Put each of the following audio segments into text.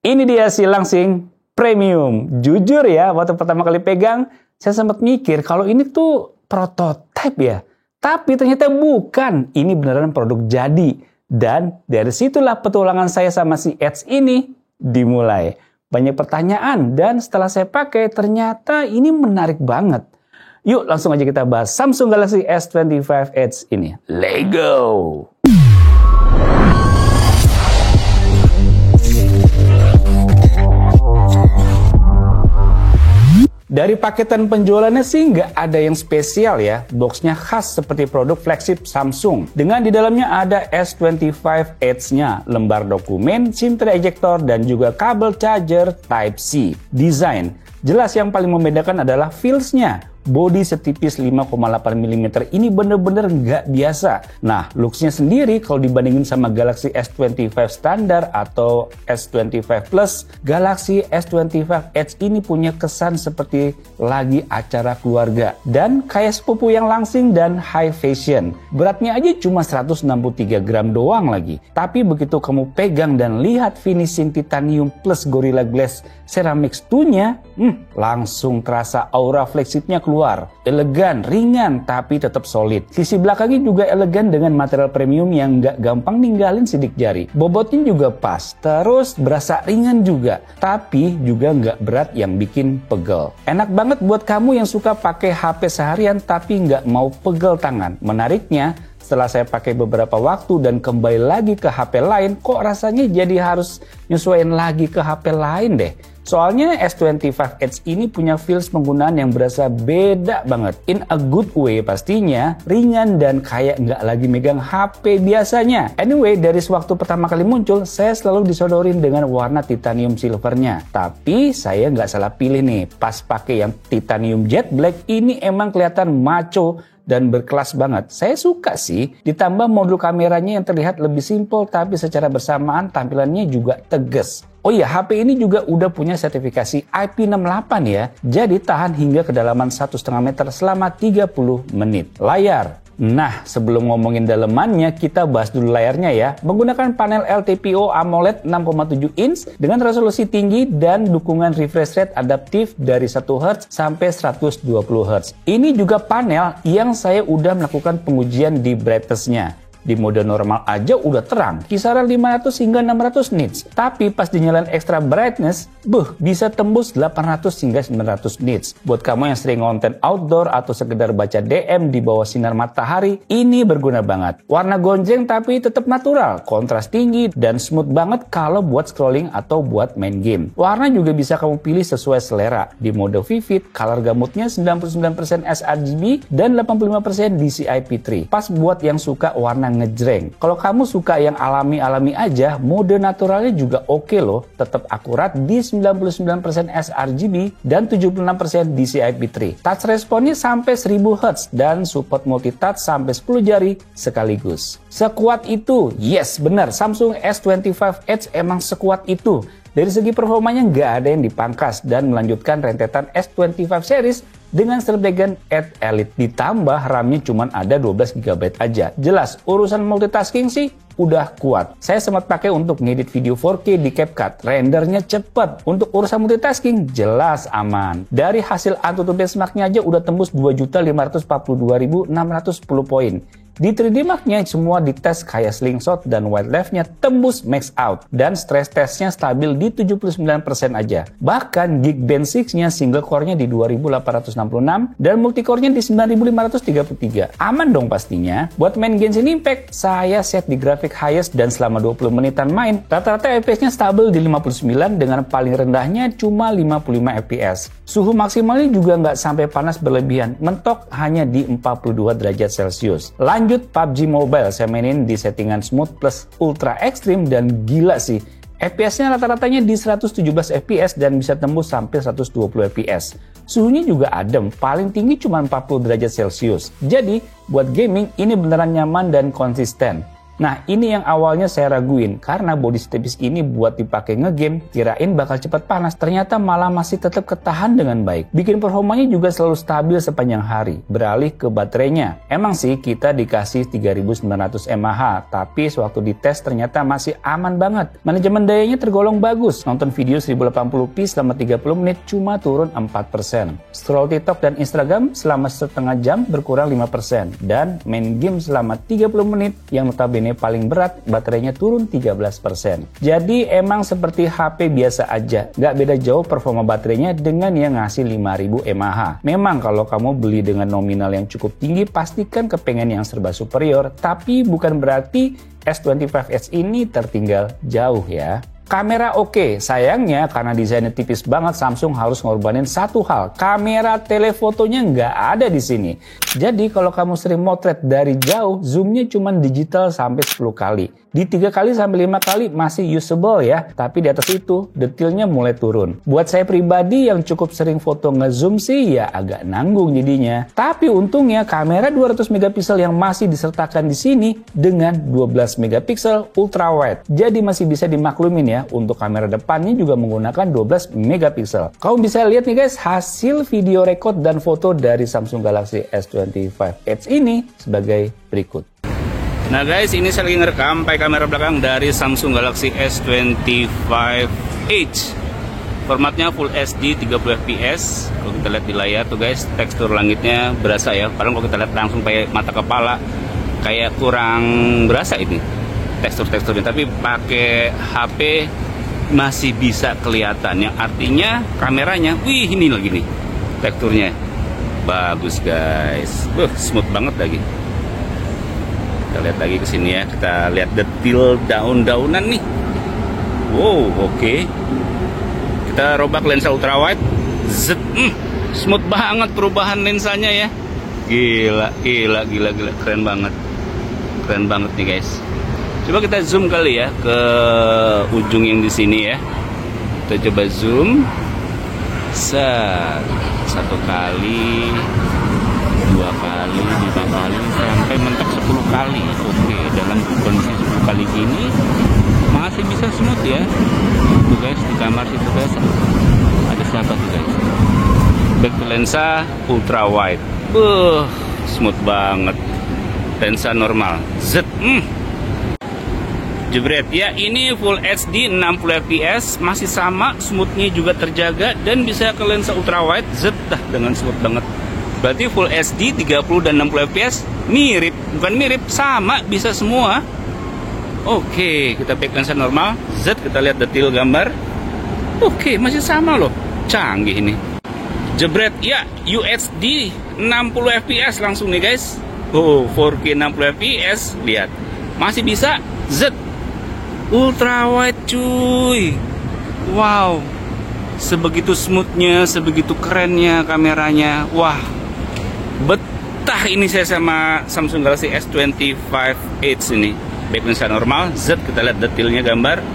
Ini dia si Langsing Premium. Jujur ya, waktu pertama kali pegang, saya sempat mikir kalau ini tuh prototipe ya. Tapi ternyata bukan, ini beneran produk jadi. Dan dari situlah petualangan saya sama si Edge ini dimulai. Banyak pertanyaan dan setelah saya pakai ternyata ini menarik banget. Yuk langsung aja kita bahas Samsung Galaxy S25 Edge ini. Let's go! Dari paketan penjualannya sih nggak ada yang spesial ya. Boxnya khas seperti produk flagship Samsung. Dengan di dalamnya ada S25 Edge-nya, lembar dokumen, SIM tray ejector, dan juga kabel charger Type-C. Desain. Jelas yang paling membedakan adalah feels-nya. Bodi setipis 5,8 mm ini bener-bener nggak biasa. Nah, looks-nya sendiri kalau dibandingin sama Galaxy S25 standar atau S25 Plus, Galaxy S25 Edge ini punya kesan seperti lagi acara keluarga. Dan kayak sepupu yang langsing dan high fashion. Beratnya aja cuma 163 gram doang lagi. Tapi begitu kamu pegang dan lihat finishing titanium plus Gorilla Glass Ceramic 2-nya, langsung terasa aura flagship-nya keluar. Elegan, ringan, tapi tetap solid. Sisi belakangnya juga elegan dengan material premium yang nggak gampang ninggalin sidik jari. Bobotnya juga pas, terus berasa ringan juga, tapi juga nggak berat yang bikin pegel. Enak banget buat kamu yang suka pakai HP seharian tapi nggak mau pegel tangan. Menariknya, setelah saya pakai beberapa waktu dan kembali lagi ke HP lain, kok rasanya jadi harus nyesuaiin lagi ke HP lain deh. Soalnya S25 Edge ini punya feels penggunaan yang berasa beda banget. In a good way pastinya, ringan dan kayak nggak lagi megang HP biasanya. Anyway, dari sewaktu pertama kali muncul, saya selalu disodorin dengan warna titanium silvernya. Tapi saya nggak salah pilih nih, pas pakai yang titanium jet black ini emang kelihatan macho dan berkelas banget. Saya suka sih, ditambah modul kameranya yang terlihat lebih simpel tapi secara bersamaan tampilannya juga tegas. Oh iya, HP ini juga udah punya sertifikasi IP68 ya, jadi tahan hingga kedalaman 1,5 meter selama 30 menit. Layar. Nah, sebelum ngomongin dalemannya, kita bahas dulu layarnya ya. Menggunakan panel LTPO AMOLED 6,7 inch dengan resolusi tinggi dan dukungan refresh rate adaptif dari 1 Hz sampai 120 Hz. Ini juga panel yang saya udah melakukan pengujian di brightness-nya. Di mode normal aja udah terang, kisaran 500 hingga 600 nits. Tapi pas dinyalain extra brightness, bisa tembus 800 hingga 900 nits. Buat kamu yang sering konten outdoor atau sekedar baca DM di bawah sinar matahari, ini berguna banget. Warna gonjreng tapi tetap natural, kontras tinggi, dan smooth banget kalau buat scrolling atau buat main game. Warna juga bisa kamu pilih sesuai selera. Di mode vivid, color gamutnya 99% sRGB dan 85% DCI-P3. Pas buat yang suka warna ngejreng. Kalau kamu suka yang alami-alami aja, mode naturalnya juga oke loh. Tetap akurat di 99% sRGB dan 76% DCI-P3. Touch responnya sampai 1000 Hz dan support multitouch sampai 10 jari sekaligus. Sekuat itu? Yes, benar. Samsung S25 Edge emang sekuat itu. Dari segi performanya nggak ada yang dipangkas dan melanjutkan rentetan S25 series dengan Snapdragon 8 Elite. Ditambah RAM-nya cuma ada 12 GB aja. Jelas, urusan multitasking sih udah kuat. Saya sempat pakai untuk ngedit video 4K di CapCut. Rendernya cepet. Untuk urusan multitasking, jelas aman. Dari hasil AnTuTu benchmark-nya aja udah tembus 2.542.610 poin. Di 3D Mark-nya semua dites kayak slingshot dan wildlife-nya tembus max out. Dan stress test-nya stabil di 79% aja. Bahkan Geekbench 6-nya single core-nya di 2866 dan multicore-nya di 9533. Aman dong pastinya. Buat main Genshin Impact, saya set di grafik highest dan selama 20 menitan main, rata-rata FPS-nya stabil di 59 dengan paling rendahnya cuma 55 FPS. Suhu maksimalnya juga nggak sampai panas berlebihan, mentok hanya di 42 derajat Celcius. Lanjut PUBG Mobile, saya mainin di settingan smooth plus ultra ekstrim dan gila sih. FPS-nya rata-ratanya di 117 FPS dan bisa tembus sampai 120 FPS. Suhunya juga adem, paling tinggi cuma 40 derajat Celcius. Jadi, buat gaming ini beneran nyaman dan konsisten. Nah, ini yang awalnya saya raguin, karena bodi setipis ini buat dipakai ngegame, kirain bakal cepat panas, ternyata malah masih tetap ketahan dengan baik. Bikin performanya juga selalu stabil sepanjang hari. Beralih ke baterainya, emang sih kita dikasih 3900 mAh, tapi sewaktu dites ternyata masih aman banget. Manajemen dayanya tergolong bagus, nonton video 1080p selama 30 menit cuma turun 4%. Scroll TikTok dan Instagram selama setengah jam berkurang 5%, dan main game selama 30 menit yang notabene paling berat, baterainya turun 13%. Jadi emang seperti HP biasa aja, nggak beda jauh performa baterainya dengan yang ngasih 5000 mAh. Memang kalau kamu beli dengan nominal yang cukup tinggi, pastikan kepengen yang serba superior, tapi bukan berarti S25 Edge ini tertinggal jauh ya. Kamera oke, sayangnya karena desainnya tipis banget, Samsung harus ngorbanin satu hal, kamera telefotonya nggak ada di sini. Jadi kalau kamu sering motret dari jauh, zoomnya cuma digital sampai 10 kali. Di 3 kali sampai 5 kali masih usable ya, tapi di atas itu detailnya mulai turun. Buat saya pribadi yang cukup sering foto ngezoom sih ya agak nanggung jadinya. Tapi untungnya kamera 200 megapiksel yang masih disertakan di sini dengan 12 megapiksel ultra wide. Jadi masih bisa dimaklumin ya, untuk kamera depannya juga menggunakan 12 megapiksel. Kamu bisa lihat nih guys, hasil video record dan foto dari Samsung Galaxy S25 Edge ini sebagai berikut. Nah guys, ini saya lagi ngerekam pakai kamera belakang dari Samsung Galaxy S25 Edge. Formatnya Full HD 30fps. Kalau kita lihat di layar tuh guys, tekstur langitnya berasa ya. Padahal kalau kita lihat langsung pakai mata kepala kayak kurang berasa ini tekstur-teksturnya. Tapi pakai HP masih bisa kelihatan. Yang artinya kameranya, wih ini lagi nih teksturnya bagus guys. Smooth banget lagi. Kita lihat lagi ke sini ya, kita lihat detail daun-daunan nih. Wow, oke. Kita robak lensa ultra wide. Smooth banget perubahan lensanya ya. Gila, keren banget. Keren banget nih guys. Coba kita zoom kali ya ke ujung yang di sini ya. Kita coba zoom. Satu kali, 2 kali, 5 kali, sampai mentok 10 kali. Oke, dalam kondisi 10 kali gini masih bisa smooth ya. Tuh guys, di kamar situ guys, ada siapa tuh guys? Back to lensa ultra wide. Smooth banget. Lensa normal. Jebret ya, ini Full HD 60fps, masih sama, smoothnya juga terjaga dan bisa ke lensa ultra wide. Dengan smooth banget. Berarti Full HD 30 dan 60 fps mirip, bukan mirip, sama, bisa semua. Oke, kita pakai lensa normal. Kita lihat detail gambar. Oke, masih sama loh. Canggih ini. Jebret ya, UHD 60 fps langsung nih guys. 4K 60 fps, lihat. Masih bisa. Ultra wide cuy. Wow. Sebegitu smoothnya, sebegitu kerennya kameranya. Wah, betah ini saya sama Samsung Galaxy S25 Edge ini. Back lensa normal, kita lihat detailnya gambar.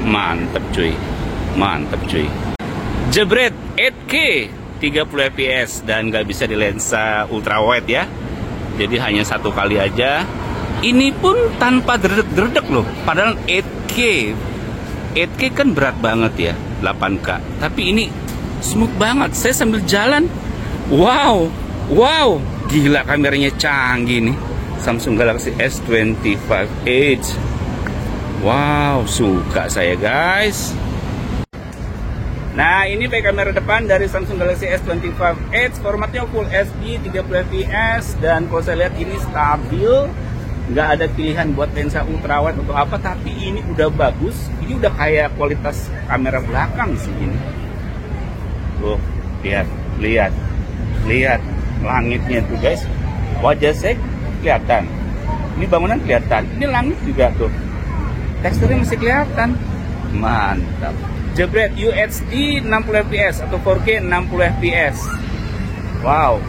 Mantep cuy. Mantep cuy. Jebret 8K 30 fps dan nggak bisa di lensa ultra wide ya. Jadi hanya 1 kali aja. Ini pun tanpa dredeg-dredeg loh. Padahal 8K. 8K kan berat banget ya, 8K. Tapi ini smooth banget. Saya sambil jalan, wow, gila kameranya canggih nih. Samsung Galaxy S25 Edge. Wow, suka saya guys. Nah, ini pakai kamera depan dari Samsung Galaxy S25 Edge. Formatnya Full HD 30fps dan kalau saya lihat ini stabil. Nggak ada pilihan buat lensa ultra wide untuk apa, tapi ini udah bagus. Ini udah kayak kualitas kamera belakang sih ini. Tuh, lihat langitnya tuh guys. Wajah saya kelihatan, ini bangunan kelihatan, ini langit juga tuh. Teksturnya masih kelihatan, mantap. Jebret UHD 60 fps atau 4K 60 fps. Wow.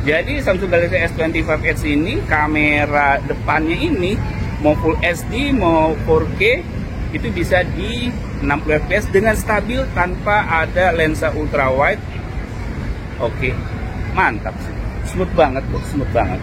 Jadi Samsung Galaxy S25 Edge ini kamera depannya ini mau Full HD mau 4K itu bisa di 60 fps dengan stabil tanpa ada lensa ultra wide. Oke, mantap sih, smooth banget loh, smooth banget.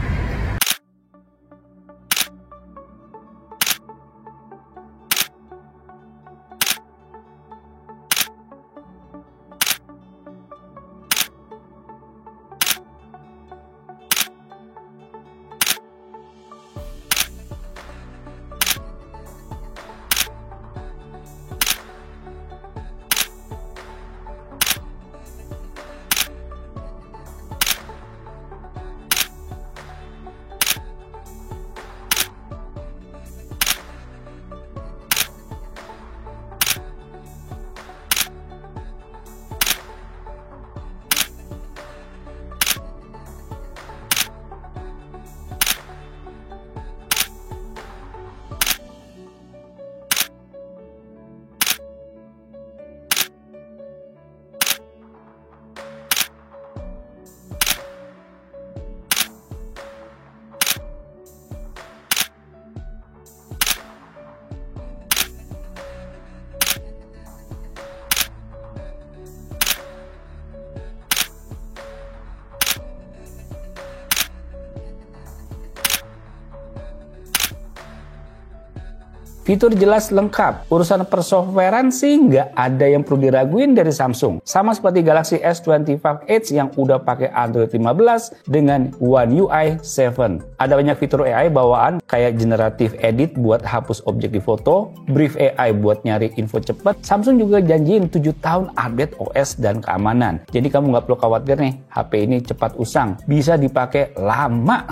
Fitur jelas lengkap. Urusan persoftwarean sih nggak ada yang perlu diraguin dari Samsung. Sama seperti Galaxy S25 Edge yang udah pakai Android 15 dengan One UI 7. Ada banyak fitur AI bawaan kayak generative edit buat hapus objek di foto, brief AI buat nyari info cepat. Samsung juga janjiin 7 tahun update OS dan keamanan. Jadi kamu nggak perlu khawatir nih, HP ini cepat usang. Bisa dipakai lama.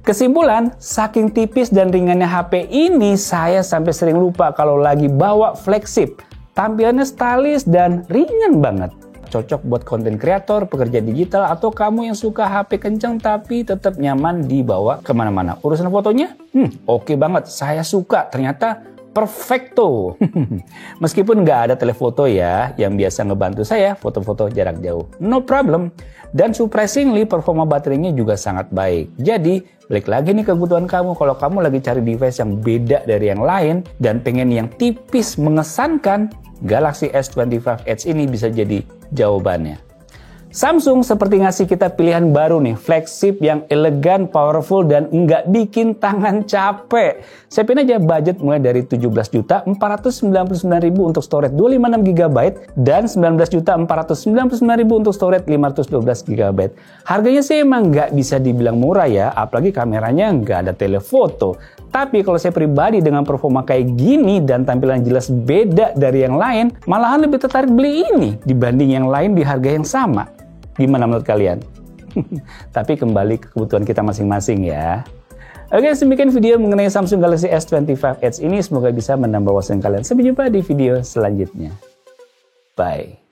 Kesimpulan, saking tipis dan ringannya HP ini, saya sampai sering lupa kalau lagi bawa flagship. Tampilannya stylish dan ringan banget. Cocok buat konten kreator, pekerja digital, atau kamu yang suka HP kenceng tapi tetap nyaman dibawa kemana-mana. Urusan fotonya, oke banget. Saya suka, ternyata perfecto. Meskipun nggak ada telefoto ya, yang biasa ngebantu saya foto-foto jarak jauh. No problem. Dan surprisingly, performa baterainya juga sangat baik. Jadi, balik lagi nih kebutuhan kamu. Kalau kamu lagi cari device yang beda dari yang lain, dan pengen yang tipis mengesankan, Galaxy S25 Edge ini bisa jadi jawabannya. Samsung seperti ngasih kita pilihan baru nih, flagship yang elegan, powerful, dan nggak bikin tangan capek. Siapin aja budget mulai dari 17.499.000 untuk storage 256GB dan 19.499.000 untuk storage 512GB. Harganya sih emang nggak bisa dibilang murah ya, apalagi kameranya nggak ada telefoto. Tapi kalau saya pribadi dengan performa kayak gini dan tampilan jelas beda dari yang lain, malahan lebih tertarik beli ini dibanding yang lain di harga yang sama. Gimana menurut kalian? Tapi kembali ke kebutuhan kita masing-masing ya. Oke, demikian video mengenai Samsung Galaxy S25 Edge ini. Semoga bisa menambah wawasan kalian. Sampai jumpa di video selanjutnya. Bye.